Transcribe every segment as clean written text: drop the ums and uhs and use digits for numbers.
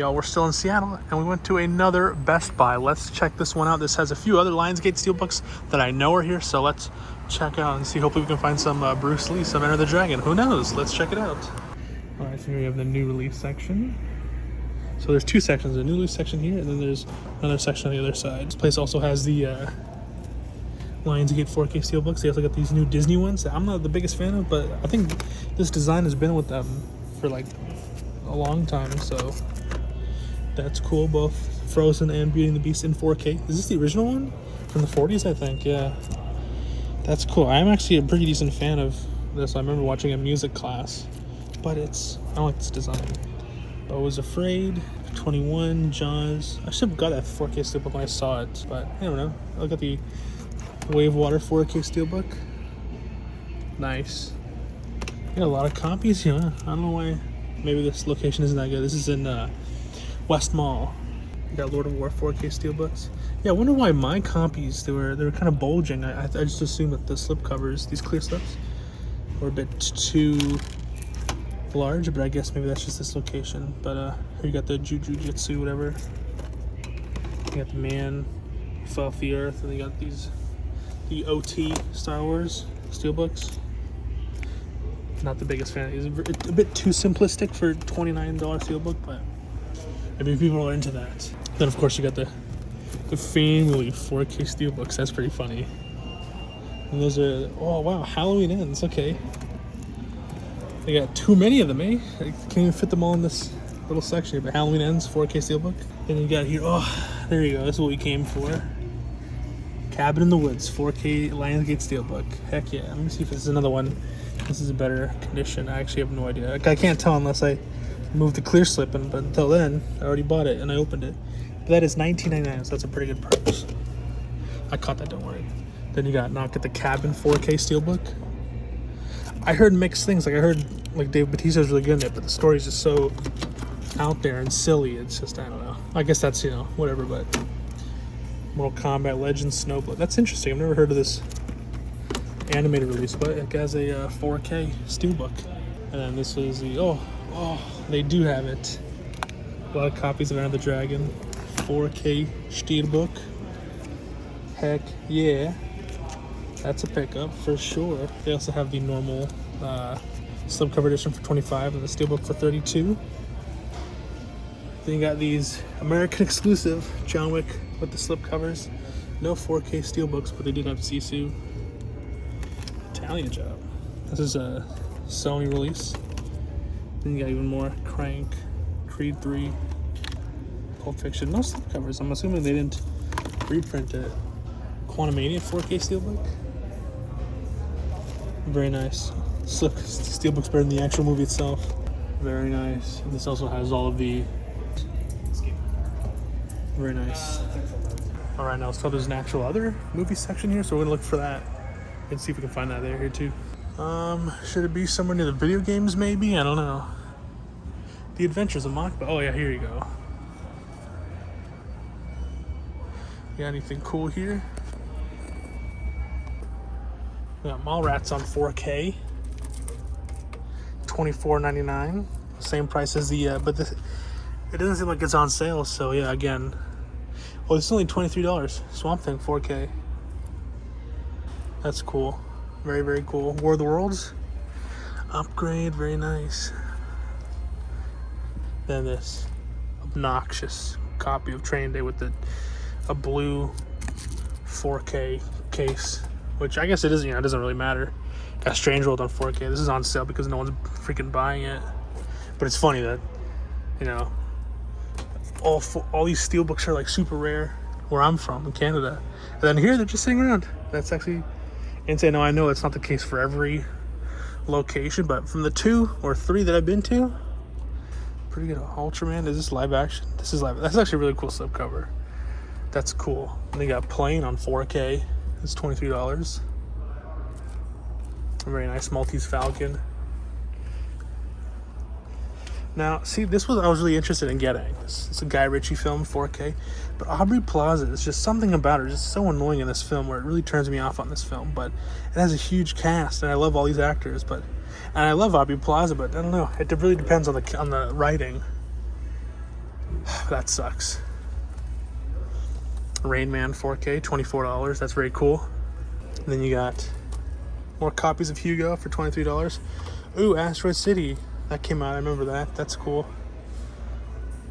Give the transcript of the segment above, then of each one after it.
y'all, we're still in Seattle, and we went to another Best Buy. Let's check this one out. This has a few other Lionsgate Steelbooks that I know are here, so let's check out and see. Hopefully we can find some Bruce Lee, some Enter the Dragon. Who knows? Let's check it out. All right, so here we have the new release section. So there's two sections, a new release section here, and then there's another section on the other side. This place also has the Lionsgate 4K Steelbooks. They also got these new Disney ones that I'm not the biggest fan of, but I think this design has been with them for like a long time, so that's cool. Both Frozen and Beauty and the Beast in 4K. Is this the original one from the 40s? I think. Yeah, that's cool. I'm actually a pretty decent fan of this. I remember watching a music class, but I don't like this design. I was Afraid, 21, Jaws. I should have got that 4K Steelbook when I saw it, but I don't know. I got the Wave Water 4K Steelbook. Nice. Got a lot of copies here. I don't know why. Maybe this location isn't that good. This is in West Mall. We got Lord of War 4K Steelbooks. Yeah, I wonder why my copies, they were kind of bulging. I just assumed that the slip covers, these clear slips, were a bit too large, but I guess maybe that's just this location. But here you got the Jujutsu, whatever. You got the Man Who Fell off the Earth, and you got the OT Star Wars Steelbooks. Not the biggest fan. It's a bit too simplistic for $29 Steelbook, but maybe people are into that. Then of course you got the family 4K Steelbooks. That's pretty funny. And those are, oh wow, Halloween Ends. Okay. They got too many of them, eh? I can't even fit them all in this little section here, but Halloween Ends, 4K Steelbook. And you got here, oh, there you go. This is what we came for. Cabin in the Woods, 4K Lionsgate Steelbook. Heck yeah. Let me see if this is another one. This is a better condition. I actually have no idea. I can't tell unless I move the clear slip in, but until then, I already bought it and I opened it. But that is $19.99, so that's a pretty good price. I caught that, don't worry. Then you got Knock at the Cabin 4K Steelbook. I heard mixed things. Like I heard like Dave Bautista's really good in it, but the story's just so out there and silly. It's just, I don't know. I guess that's, you know, whatever, but Mortal Kombat Legends Snowblood. That's interesting. I've never heard of this animated release, but it has a 4K Steelbook. And then this is the, oh, they do have it. A lot of copies of Enter the Dragon 4K Steelbook. Heck yeah. That's a pickup for sure. They also have the normal slipcover edition for $25 and the Steelbook for $32. Then you got these American exclusive John Wick with the slipcovers. No 4K Steelbooks, but they did have Sisu. Italian job. This is a Sony release. Then you got even more Crank, Creed 3, Pulp Fiction. No slipcovers. I'm assuming they didn't reprint it. Quantumania 4K Steelbook. Very nice. Steelbook's better than the actual movie itself. Very nice. And this also has all of the. Very nice. All right, now so there's an actual other movie section here, so we're gonna look for that and see if we can find that there here too. Should it be somewhere near the video games? Maybe, I don't know. The Adventures of Mock. Oh yeah, here you go. You got anything cool here? We got Mallrats on 4K, $24.99. Same price as the, but it doesn't seem like it's on sale. So yeah, again, oh, this is only $23. Swamp Thing 4K. That's cool. Very, very cool. War of the Worlds upgrade. Very nice. Then this obnoxious copy of Training Day with a blue 4K case, which I guess it is, you know, it doesn't really matter. Got Strange World on 4K. This is on sale because no one's freaking buying it. But it's funny that, you know, all these Steelbooks are like super rare where I'm from in Canada. And then here they're just sitting around. That's actually insane. Now I know it's not the case for every location, but from the 2 or 3 that I've been to, pretty good. Ultraman, is this live action? This is live. That's actually a really cool slipcover. That's cool. And they got Plane on 4K. It's $23. A very nice Maltese Falcon. Now, see, this was I was really interested in getting. It's a Guy Ritchie film, 4K. But Aubrey Plaza, there's just something about her just so annoying in this film where it really turns me off on this film. But it has a huge cast, and I love all these actors. And I love Aubrey Plaza, but I don't know. It really depends on the writing. that sucks. Rain Man 4K, $24. That's very cool. And then you got more copies of Hugo for $23. Ooh, Asteroid City. That came out. I remember that. That's cool.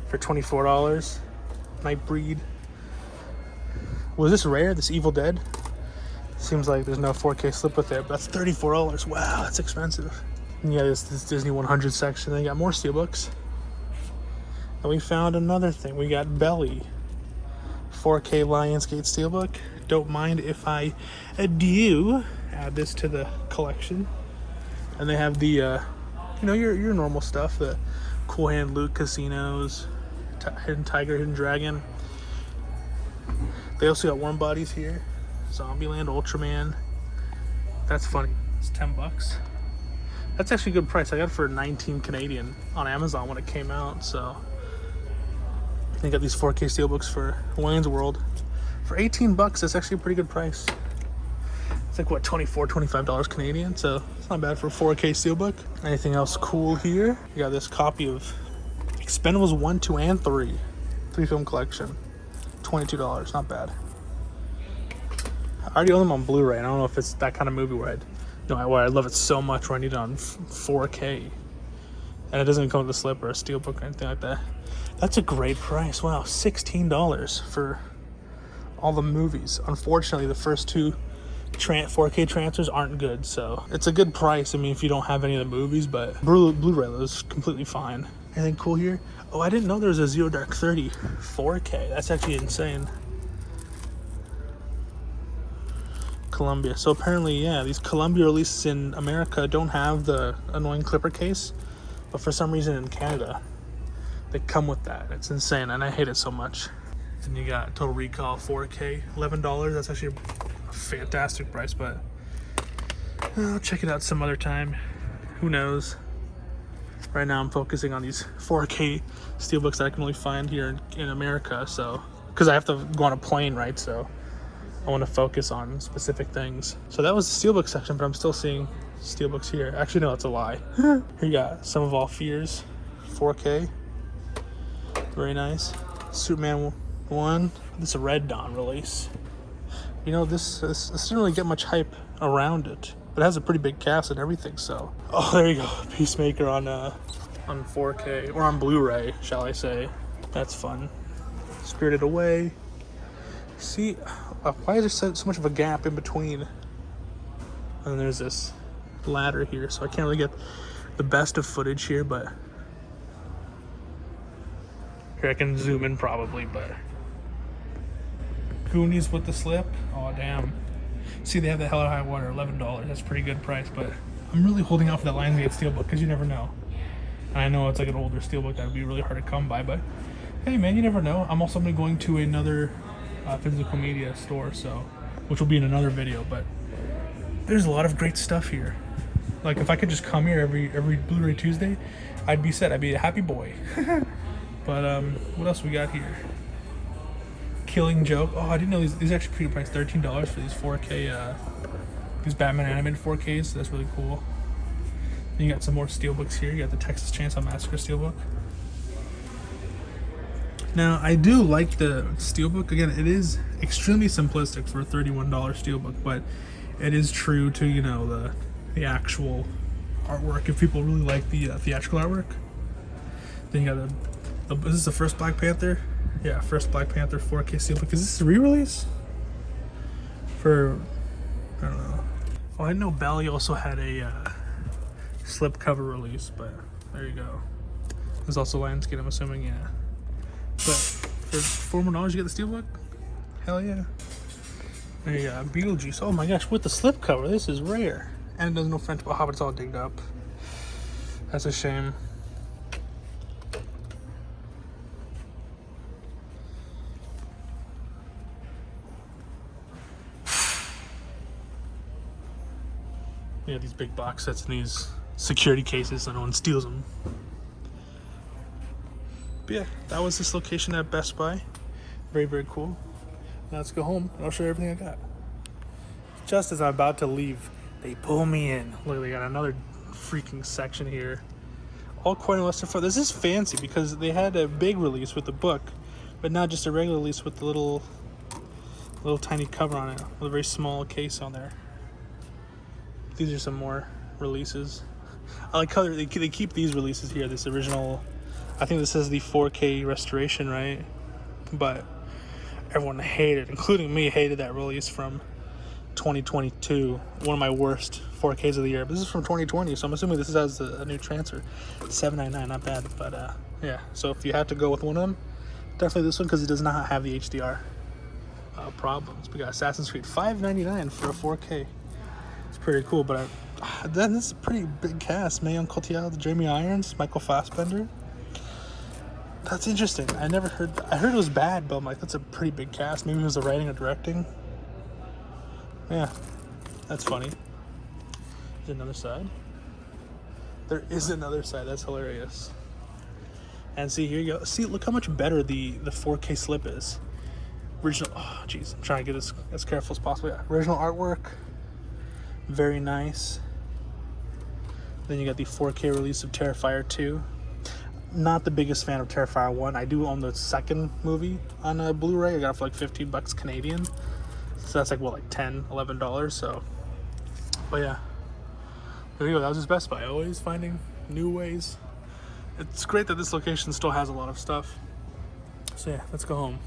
For $24. Nightbreed. Was this rare? This Evil Dead? Seems like there's no 4K slip with it, but that's $34. Wow, that's expensive. And yeah, this Disney 100 section. They got more Steelbooks. And we found another thing. We got Belly. 4K Lionsgate Steelbook. Don't mind if I do add this to the collection. And they have the, you know, your normal stuff. The Cool Hand Luke Casinos, Hidden Tiger, Hidden Dragon. They also got Warm Bodies here. Zombieland, Ultraman. That's funny. It's $10. That's actually a good price. I got it for 19 Canadian on Amazon when it came out, so. They got these 4K Steelbooks for Wayne's World. For 18 bucks, that's actually a pretty good price. It's like, what, $24, $25 Canadian? So it's not bad for a 4K Steelbook. Anything else cool here? You got this copy of Expendables 1, 2, and 3. 3-film collection. $22, not bad. I already own them on Blu-ray. I don't know if it's that kind of movie where I love it so much where I need it on 4K. And it doesn't come with a slip or a Steelbook or anything like that. That's a great price. Wow, $16 for all the movies. Unfortunately, the first two 4K transfers aren't good, so it's a good price. I mean, if you don't have any of the movies, but Blu-ray is completely fine. Anything cool here? Oh, I didn't know there was a Zero Dark 30 4K. That's actually insane. Columbia. So apparently, yeah, these Columbia releases in America don't have the annoying clipper case, but for some reason in Canada, they come with that. It's insane, and I hate it so much. And you got Total Recall 4K, $11. That's actually a fantastic price, but I'll check it out some other time. Who knows? Right now I'm focusing on these 4K Steelbooks that I can only find here in America, so because I have to go on a plane, right? So I want to focus on specific things. So that was the Steelbook section, but I'm still seeing Steelbooks here. Actually, no, that's a lie. Here you got Some of All Fears 4K. Very nice. Superman 1. This is a Red Dawn release. You know, this didn't really get much hype around it, but it has a pretty big cast and everything, so. Oh, there you go. Peacemaker on 4K, or on Blu-ray, shall I say. That's fun. Spirited Away. See, why is there so much of a gap in between? And then there's this ladder here, so I can't really get the best of footage here, but here I can zoom in probably, but Goonies with the slip. Oh damn. See, they have the Hell or High Water, $11. That's a pretty good price, but I'm really holding out for that Lionsgate Steelbook because you never know. And I know it's like an older Steelbook that would be really hard to come by, but hey man, you never know. I'm also going to another physical media store, so which will be in another video, but there's a lot of great stuff here. Like if I could just come here every Blu-ray Tuesday, I'd be set. I'd be a happy boy. But what else we got here? Killing Joke. Oh, I didn't know these are actually pretty priced. $13 for these 4K, these Batman animated 4Ks. So that's really cool. Then you got some more Steelbooks here. You got the Texas Chainsaw Massacre Steelbook. Now, I do like the Steelbook. Again, it is extremely simplistic for a $31 Steelbook, but it is true to, you know, the actual artwork. If people really like the theatrical artwork. Then you got is this the first Black Panther? Yeah, first Black Panther 4K Steelbook. Is this a re-release? For, I don't know. Oh, I know Belly also had a slipcover release, but there you go. There's also Lionsgate, I'm assuming, yeah. But for $4 more, you get the Steelbook? Hell yeah. There you go, Beetlejuice. Oh my gosh, with the slipcover, this is rare. And it doesn't know French, but it's all digged up. That's a shame. Yeah, these big box sets and these security cases so no one steals them. But yeah, that was this location at Best Buy. Very, very cool. Now let's go home and I'll show you everything I got. Just as I'm about to leave, they pull me in. Look, they got another freaking section here. all coin and Western foil. This is fancy because they had a big release with the book, but not just a regular release with the little tiny cover on it with a very small case on there. These are some more releases. I like how they keep these releases here. This original, I think this is the 4K restoration, right? But everyone hated, including me, hated that release from 2022. One of my worst 4Ks of the year. But this is from 2020, so I'm assuming this has a new transfer. $7.99, not bad. But yeah, so if you had to go with one of them, definitely this one because it does not have the HDR problems. We got Assassin's Creed $5.99 for a 4K. It's pretty cool, but then this is a pretty big cast. Marion Cotillard, Jeremy Irons, Michael Fassbender. That's interesting. I heard it was bad, but I'm like, that's a pretty big cast. Maybe it was the writing or directing. Yeah, that's funny. There's another side. There is another side. That's hilarious. And see, here you go. See, look how much better the 4K slip is. Original. Oh, jeez. I'm trying to get as careful as possible. Yeah. Original artwork. Very nice. Then you got the 4K release of Terrifier 2. Not the biggest fan of Terrifier 1. I do own the second movie on a Blu-ray. I got it for like $15 Canadian. So that's like, what, like $10, $11. So, but yeah. There you go. That was his Best Buy. Always finding new ways. It's great that this location still has a lot of stuff. So yeah, let's go home.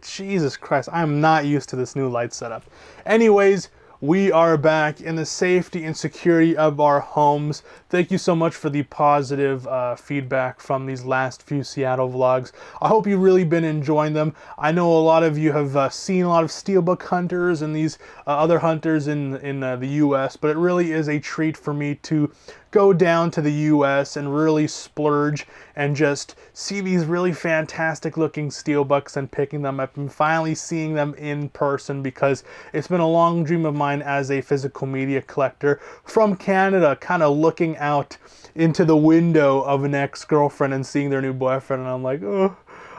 Jesus Christ, I'm not used to this new light setup. Anyways, we are back in the safety and security of our homes. Thank you so much for the positive feedback from these last few Seattle vlogs. I hope you've really been enjoying them. I know a lot of you have seen a lot of Steelbook hunters and these other hunters in the US, but it really is a treat for me to go down to the US and really splurge and just see these really fantastic looking Steelbooks and picking them up and finally seeing them in person, because it's been a long dream of mine as a physical media collector from Canada, kind of looking out into the window of an ex-girlfriend and seeing their new boyfriend, and I'm like, oh,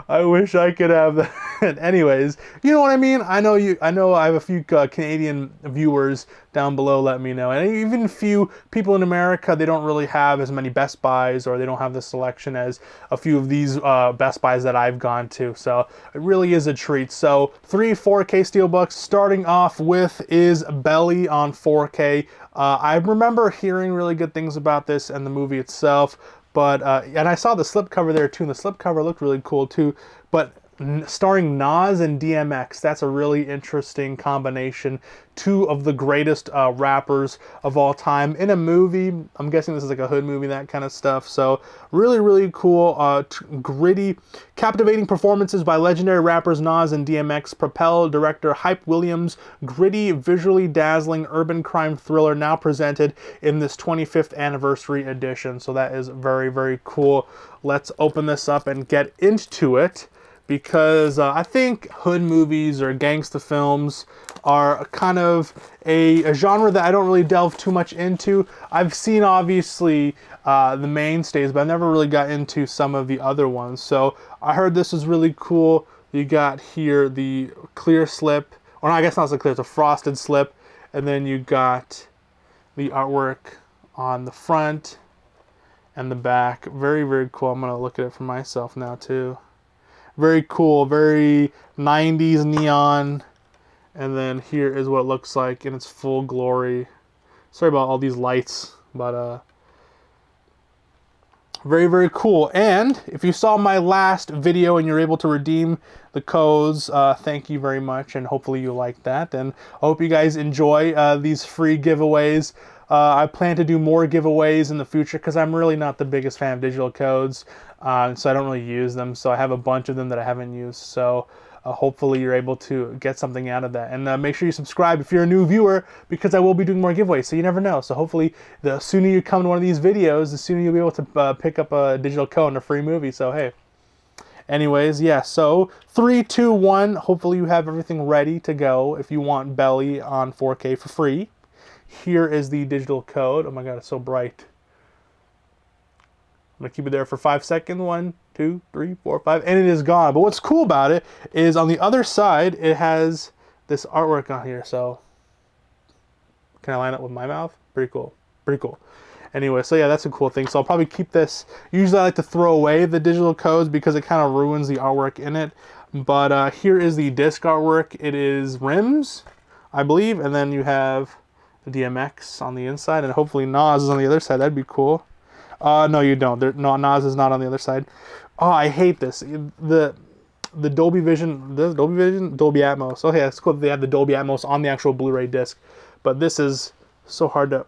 I wish I could have that. Anyways, you know what I mean? I know I have a few Canadian viewers down below, let me know. And even a few people in America, they don't really have as many Best Buys, or they don't have the selection as a few of these Best Buys that I've gone to. So it really is a treat. So 3 4K Steelbooks, starting off with is Belly on 4K. I remember hearing really good things about this and the movie itself. But, and I saw the slipcover there too, and the slipcover looked really cool too. But starring Nas and DMX, that's a really interesting combination. 2 of the greatest rappers of all time in a movie. I'm guessing this is like a hood movie, that kind of stuff. So really, really cool, gritty, captivating performances by legendary rappers Nas and DMX propel director Hype Williams' gritty, visually dazzling urban crime thriller, now presented in this 25th anniversary edition. So that is very, very cool. Let's open this up and get into it, because I think hood movies or gangsta films are kind of a genre that I don't really delve too much into. I've seen, obviously, the mainstays, but I never really got into some of the other ones. So I heard this is really cool. You got here the clear slip, or no, I guess not so clear, it's a frosted slip. And then you got the artwork on the front and the back. Very, very cool. I'm going to look at it for myself now, too. Very cool, very 90s neon. And then here is what it looks like in its full glory. Sorry about all these lights, but very, very cool. And if you saw my last video and you're able to redeem the codes, thank you very much, and hopefully you like that. And I hope you guys enjoy these free giveaways. I plan to do more giveaways in the future because I'm really not the biggest fan of digital codes, so I don't really use them. So I have a bunch of them that I haven't used. So hopefully you're able to get something out of that. And make sure you subscribe if you're a new viewer, because I will be doing more giveaways, so you never know. So hopefully the sooner you come to one of these videos, the sooner you'll be able to pick up a digital code and a free movie. So hey. Anyways, yeah, so 3, 2, 1. Hopefully you have everything ready to go if you want Belly on 4K for free. Here is the digital code. Oh my god, it's so bright. I'm going to keep it there for 5 seconds. 1, 2, 3, 4, 5. And it is gone. But what's cool about it is on the other side, it has this artwork on here. So, can I line up with my mouth? Pretty cool. Pretty cool. Anyway, so yeah, that's a cool thing. So I'll probably keep this. Usually I like to throw away the digital codes because it kind of ruins the artwork in it. But here is the disc artwork. It is rims, I believe, and then you have the DMX on the inside, and hopefully Nas is on the other side. That'd be cool. No, you don't. No, Nas is not on the other side. Oh, I hate this. The Dolby Vision, Dolby Atmos. Okay, it's cool that they have the Dolby Atmos on the actual Blu-ray disc, but this is so hard to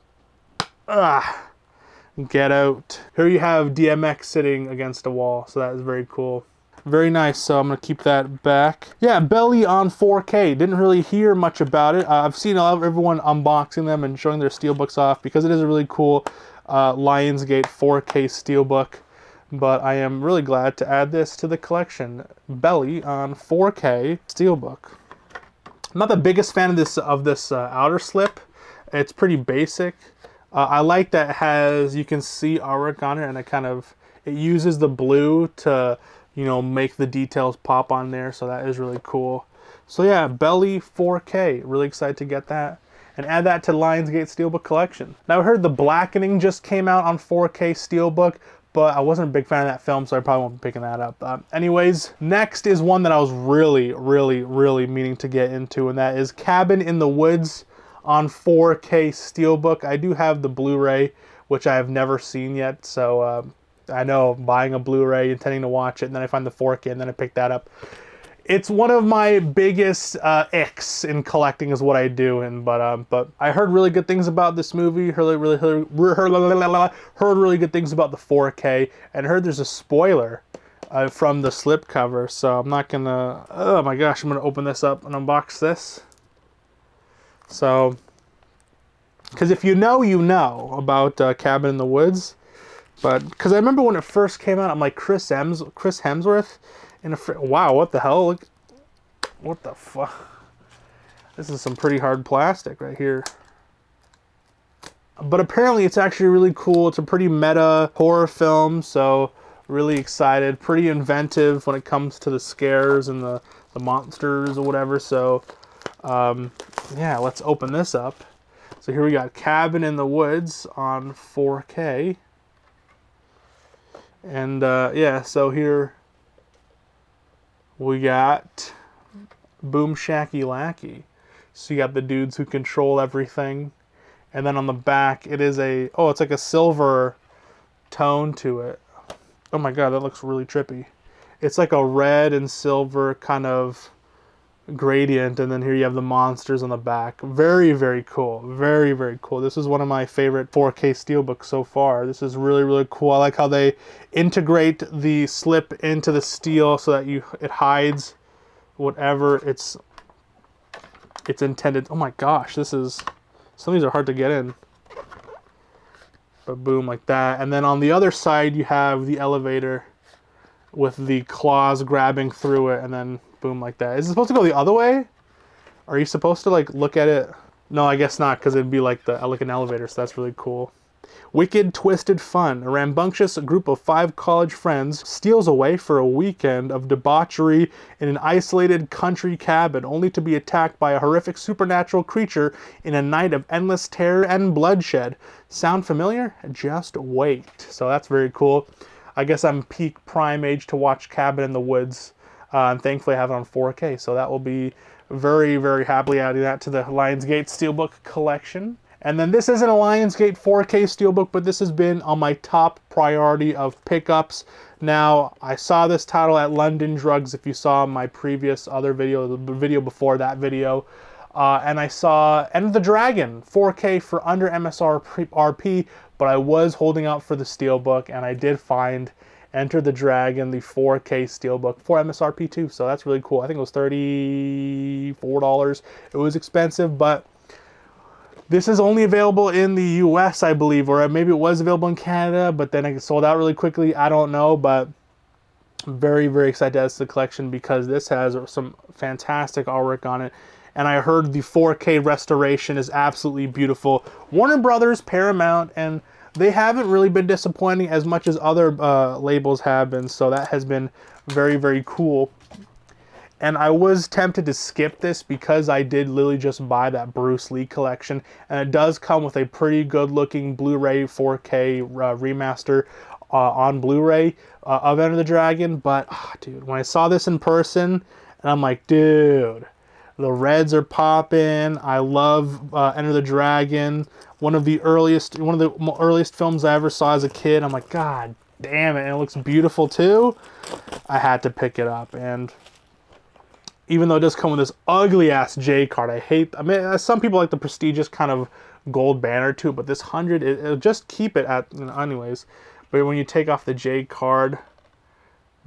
get out. Here you have DMX sitting against a wall, so that is very cool. Very nice, so I'm going to keep that back. Yeah, Belly on 4K. Didn't really hear much about it. I've seen a lot of everyone unboxing them and showing their Steelbooks off because it is a really cool Lionsgate 4K Steelbook. But I am really glad to add this to the collection. Belly on 4K Steelbook. I'm not the biggest fan of this outer slip. It's pretty basic. I like that it has, you can see artwork on it, and it uses the blue to, you know, make the details pop on there, so that is really cool. So yeah, Belly 4K, really excited to get that and add that to Lionsgate Steelbook collection. Now I heard The Blackening just came out on 4K Steelbook, but I wasn't a big fan of that film, so I probably won't be picking that up. Anyways, next is one that I was really meaning to get into, and that is Cabin in the Woods on 4K Steelbook. I do have the Blu-ray, which I have never seen yet, so I know buying a Blu-ray, intending to watch it, and then I find the 4K, and then I pick that up. It's one of my biggest icks in collecting is what I do, but I heard really good things about this movie, heard really good things about the 4K, and heard there's a spoiler from the slipcover, so I'm not gonna, oh my gosh, I'm gonna open this up and unbox this. So, because if you know about Cabin in the Woods, but because I remember when it first came out, I'm like, Chris Hemsworth in a wow, what the hell? Look, what the fuck? This is some pretty hard plastic right here. But apparently it's actually really cool. It's a pretty meta horror film, so really excited. Pretty inventive when it comes to the scares and the monsters or whatever. So yeah, let's open this up. So here we got Cabin in the Woods on 4K. And yeah, so here we got Boom Shacky Lackey. So you got the dudes who control everything. And then on the back, it is it's like a silver tone to it. Oh my god, that looks really trippy. It's like a red and silver kind of gradient, and then here you have the monsters on the back. Very cool. Very cool. This is one of my favorite 4K Steelbooks so far. This is really cool. I like how they integrate the slip into the steel so that it hides whatever it's intended. Oh my gosh, some of these are hard to get in. But boom, like that. And then on the other side you have the elevator with the claws grabbing through it, and then boom, like that. Is it supposed to go the other way? Are you supposed to like look at it? No, I guess not, because it'd be like an elevator, so that's really cool. Wicked Twisted Fun. A rambunctious group of 5 college friends steals away for a weekend of debauchery in an isolated country cabin, only to be attacked by a horrific supernatural creature in a night of endless terror and bloodshed. Sound familiar? Just wait. So that's very cool. I guess I'm peak prime age to watch Cabin in the Woods. And thankfully I have it on 4K, so that will be very happily adding that to the Lionsgate Steelbook collection. And then this isn't a Lionsgate 4K Steelbook, but this has been on my top priority of pickups. Now, I saw this title at London Drugs, if you saw my previous other video, the video before that video. And I saw Enter the Dragon 4K for under MSRP, but I was holding out for the Steelbook, and I did find Enter the Dragon, the 4K Steelbook for MSRP too, so that's really cool. I think it was $34. It was expensive, but this is only available in the US, I believe, or maybe it was available in Canada, but then it sold out really quickly. I don't know, but I'm very excited to add this to the collection because this has some fantastic artwork on it. And I heard the 4K restoration is absolutely beautiful. Warner Brothers, Paramount, and they haven't really been disappointing as much as other labels have been, so that has been very cool. And I was tempted to skip this because I did literally just buy that Bruce Lee collection, and it does come with a pretty good looking Blu-ray 4K remaster on Blu-ray of Enter the Dragon. But dude, when I saw this in person, and I'm like, dude, the reds are popping. I love Enter the Dragon. One of the earliest films I ever saw as a kid. I'm like, God damn it, and it looks beautiful too. I had to pick it up, and even though it does come with this ugly ass J card, I mean, some people like the prestigious kind of gold banner too, but this 100, it'll just keep it at, you know, anyways. But when you take off the J card,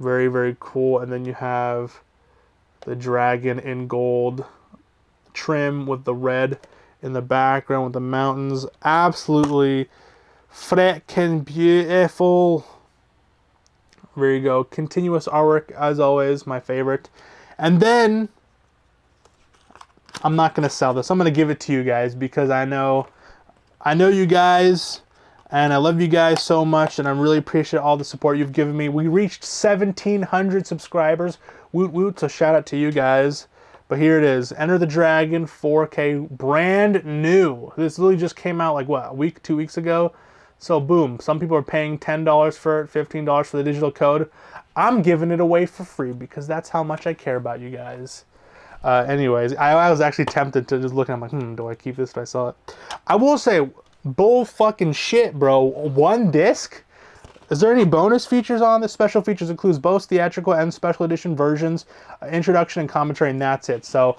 very, very cool. And then you have the dragon in gold trim with the red in the background with the mountains. Absolutely freaking beautiful. There you go. Continuous artwork, as always, my favorite. And then, I'm not going to sell this. I'm going to give it to you guys because I know you guys, and I love you guys so much, and I really appreciate all the support you've given me. We reached 1,700 subscribers. Woot woot, so shout out to you guys. But here it is. Enter the Dragon 4K, brand new. This literally just came out like, what, a week, 2 weeks ago? So boom, some people are paying $10 for it, $15 for the digital code. I'm giving it away for free because that's how much I care about you guys. Anyways, I was actually tempted to just look, and I'm like, do I keep this? Do I sell it? I will say, bull fucking shit, bro. One disc? Is there any bonus features on this? Special features includes both theatrical and special edition versions, introduction and commentary, and that's it. So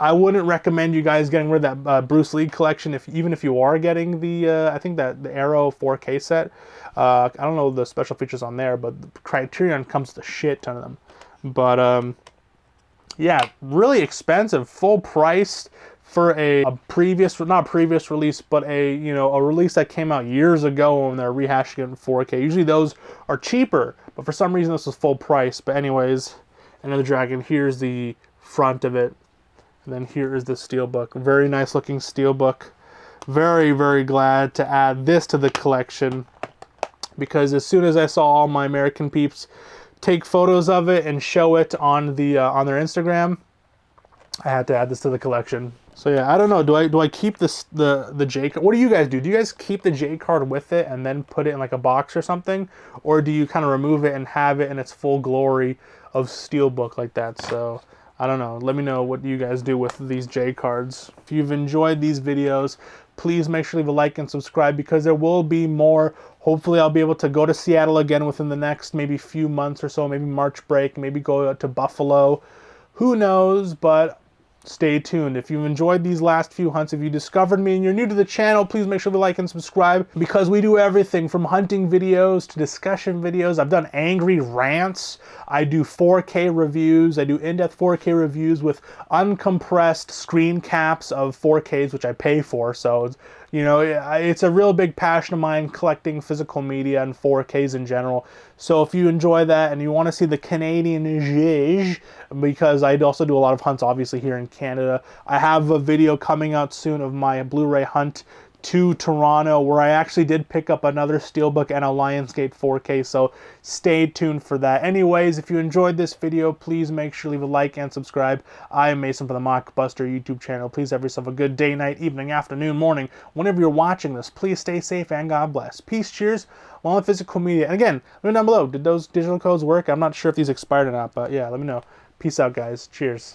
I wouldn't recommend you guys getting rid of that Bruce Lee collection, even if you are getting the, I think that the Arrow 4K set. I don't know the special features on there, but the Criterion comes with a shit ton of them. But yeah, really expensive, full price for a previous, not previous release, but a release that came out years ago when they're rehashing it in 4K. Usually those are cheaper, but for some reason this was full price. But anyways, Enter the Dragon. Here's the front of it. And then here is the Steelbook. Very nice looking Steelbook. Very, very glad to add this to the collection because as soon as I saw all my American peeps take photos of it and show it on the on their Instagram, I had to add this to the collection. So yeah, I don't know. Do I keep this the J card? What do you guys do? Do you guys keep the J card with it and then put it in like a box or something, or do you kind of remove it and have it in its full glory of Steelbook like that? So I don't know. Let me know what you guys do with these J cards. If you've enjoyed these videos, please make sure to leave a like and subscribe because there will be more. Hopefully I'll be able to go to Seattle again within the next maybe few months or so, maybe March break, maybe go to Buffalo. Who knows, but stay tuned. If you've enjoyed these last few hunts, if you discovered me and you're new to the channel, please make sure to like and subscribe because we do everything from hunting videos to discussion videos. I've done angry rants. I do 4K reviews. I do in-depth 4K reviews with uncompressed screen caps of 4Ks, which I pay for. So, you know, it's a real big passion of mine collecting physical media and 4Ks in general. So if you enjoy that and you want to see the Canadian zhuzh, because I also do a lot of hunts obviously here in Canada, I have a video coming out soon of my Blu-ray hunt to Toronto where I actually did pick up another Steelbook and a Lionsgate 4K, so stay tuned for that. Anyways, if you enjoyed this video, please make sure to leave a like and subscribe. I am Mason from the Mockbuster YouTube channel. Please have yourself a good day, night, evening, afternoon, morning. Whenever you're watching this, please stay safe and God bless. Peace, cheers, along with physical media. And again, let me know down below, did those digital codes work? I'm not sure if these expired or not, but yeah, let me know. Peace out, guys. Cheers.